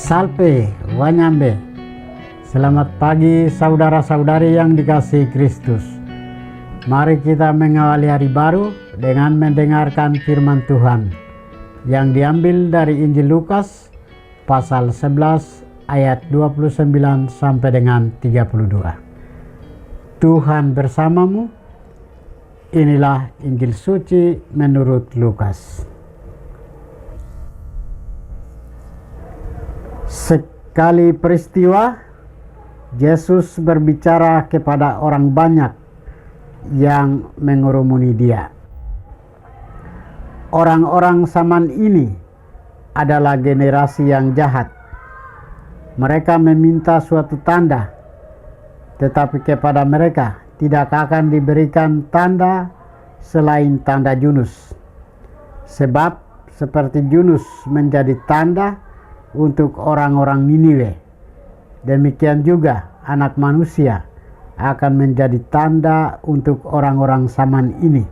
Salve, Wanyambe. Selamat pagi saudara-saudari yang dikasihi Kristus. Mari kita mengawali hari baru dengan mendengarkan firman Tuhan yang diambil dari Injil Lukas pasal 11 ayat 29 sampai dengan 32. Tuhan bersamamu. Inilah Injil suci menurut Lukas. Sekali peristiwa, Yesus berbicara kepada orang banyak yang mengurumuni dia. Orang-orang zaman ini adalah generasi yang jahat. Mereka meminta suatu tanda, tetapi kepada mereka tidak akan diberikan tanda selain tanda Yunus. Sebab seperti Yunus menjadi tanda untuk orang-orang Niniwe, demikian juga Anak Manusia akan menjadi tanda untuk orang-orang zaman ini.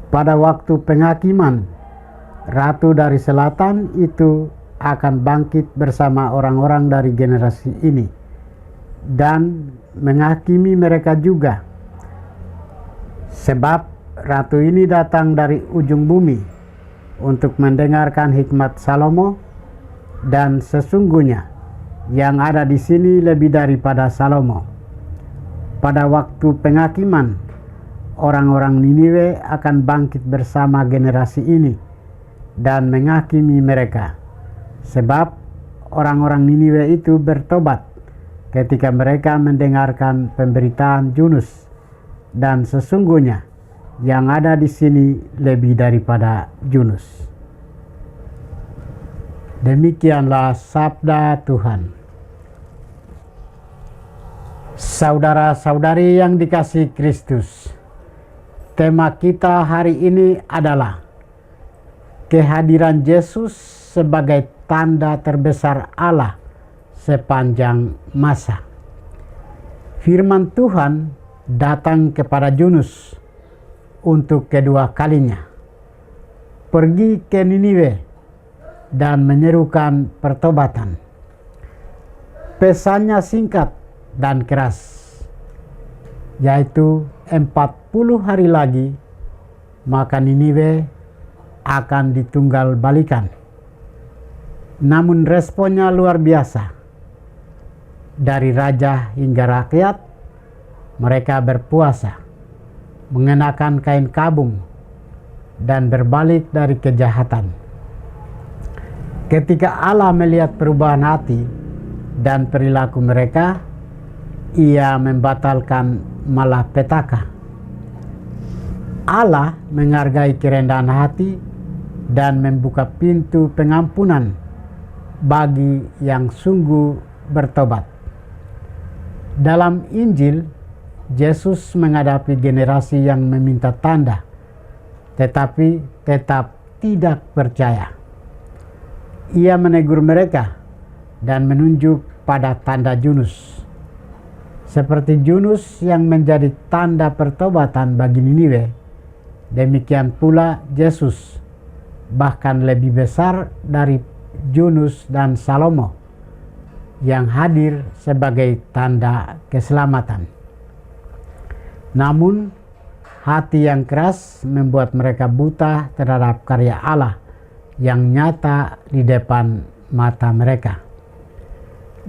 Pada waktu penghakiman, Ratu dari Selatan itu akan bangkit bersama orang-orang dari generasi ini dan menghakimi mereka juga. Sebab Ratu ini datang dari ujung bumi untuk mendengarkan hikmat Salomo, dan sesungguhnya yang ada di sini lebih daripada Salomo. Pada waktu penghakiman, orang-orang Niniwe akan bangkit bersama generasi ini dan menghakimi mereka. Sebab orang-orang Niniwe itu bertobat ketika mereka mendengarkan pemberitaan Yunus, dan sesungguhnya yang ada di sini lebih daripada Yunus. Demikianlah sabda Tuhan. Saudara-saudari yang dikasihi Kristus, tema kita hari ini adalah kehadiran Yesus sebagai tanda terbesar Allah sepanjang masa. Firman Tuhan datang kepada Yunus untuk kedua kalinya. Pergi ke Niniwe dan menyerukan pertobatan. Pesannya singkat dan keras, yaitu 40 hari lagi maka Niniwe akan ditunggal balikan. Namun responnya luar biasa. Dari raja hingga rakyat, mereka berpuasa, mengenakan kain kabung, dan berbalik dari kejahatan. Ketika Allah melihat perubahan hati dan perilaku mereka, Ia membatalkan malapetaka. Allah menghargai kerendahan hati dan membuka pintu pengampunan bagi yang sungguh bertobat. Dalam Injil, Yesus menghadapi generasi yang meminta tanda, tetapi tetap tidak percaya. Ia menegur mereka dan menunjuk pada tanda Yunus. Seperti Yunus yang menjadi tanda pertobatan bagi Niniwe, demikian pula Yesus, bahkan lebih besar dari Yunus dan Salomo, yang hadir sebagai tanda keselamatan. Namun, hati yang keras membuat mereka buta terhadap karya Allah yang nyata di depan mata mereka.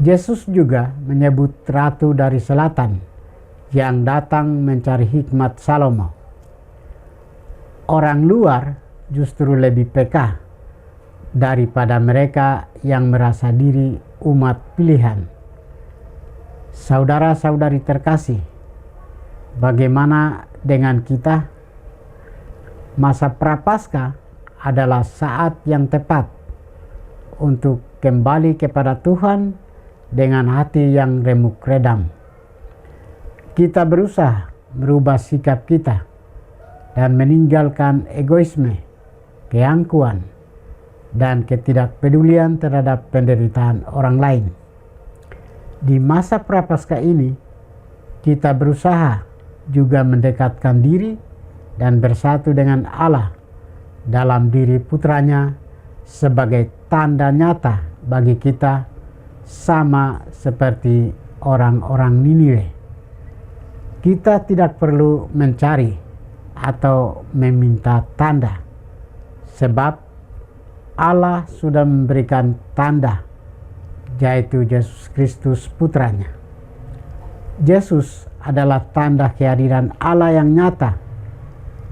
Yesus juga menyebut Ratu dari Selatan yang datang mencari hikmat Salomo. Orang luar justru lebih peka daripada mereka yang merasa diri umat pilihan. Saudara-saudari terkasih, bagaimana dengan kita? Masa Prapaskah adalah saat yang tepat untuk kembali kepada Tuhan dengan hati yang remuk redam. Kita berusaha merubah sikap kita dan meninggalkan egoisme, keangkuhan, dan ketidakpedulian terhadap penderitaan orang lain. Di masa Prapaskah ini, kita berusaha juga mendekatkan diri dan bersatu dengan Allah dalam diri putranya sebagai tanda nyata bagi kita sama seperti orang-orang Niniwe. Kita tidak perlu mencari atau meminta tanda, sebab Allah sudah memberikan tanda, yaitu Yesus Kristus putranya. Yesus adalah tanda kehadiran Allah yang nyata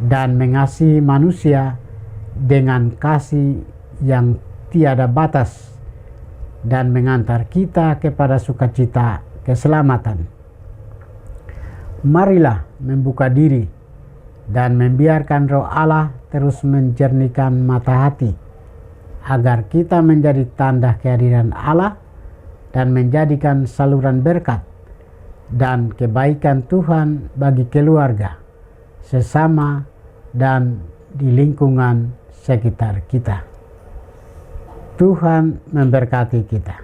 dan mengasihi manusia dengan kasih yang tiada batas dan mengantar kita kepada sukacita keselamatan. Marilah membuka diri dan membiarkan Roh Allah terus menjernihkan mata hati, agar kita menjadi tanda kehadiran Allah dan menjadikan saluran berkat dan kebaikan Tuhan bagi keluarga, sesama, dan di lingkungan sekitar kita. Tuhan memberkati kita.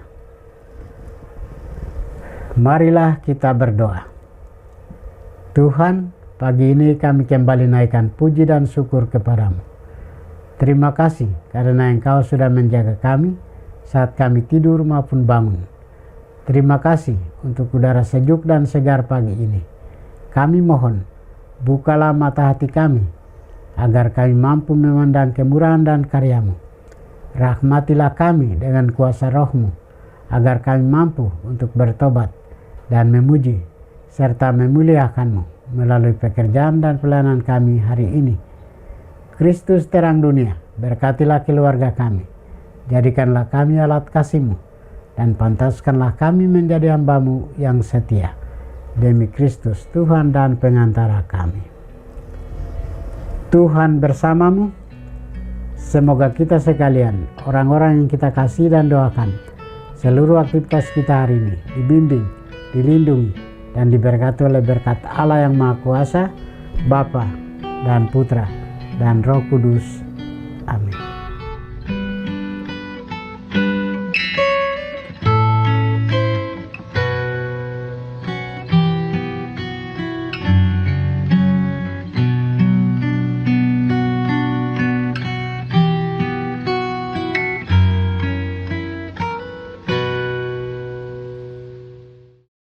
Marilah kita berdoa. Tuhan, pagi ini kami kembali naikkan puji dan syukur kepadamu. Terima kasih karena Engkau sudah menjaga kami saat kami tidur maupun bangun. Terima kasih untuk udara sejuk dan segar pagi ini. Kami mohon, bukalah mata hati kami, agar kami mampu memandang kemurahan dan karya-Mu. Rahmatilah kami dengan kuasa Roh-Mu, agar kami mampu untuk bertobat dan memuji serta memuliakan-Mu melalui pekerjaan dan pelayanan kami hari ini. Kristus terang dunia, berkatilah keluarga kami. Jadikanlah kami alat kasih-Mu, dan pantaskanlah kami menjadi hamba-Mu yang setia. Demi Kristus Tuhan dan pengantara kami. Tuhan bersamamu. Semoga kita sekalian, orang-orang yang kita kasih dan doakan, seluruh aktivitas kita hari ini dibimbing, dilindungi, dan diberkati oleh berkat Allah yang Maha Kuasa, Bapa dan Putra dan Roh Kudus.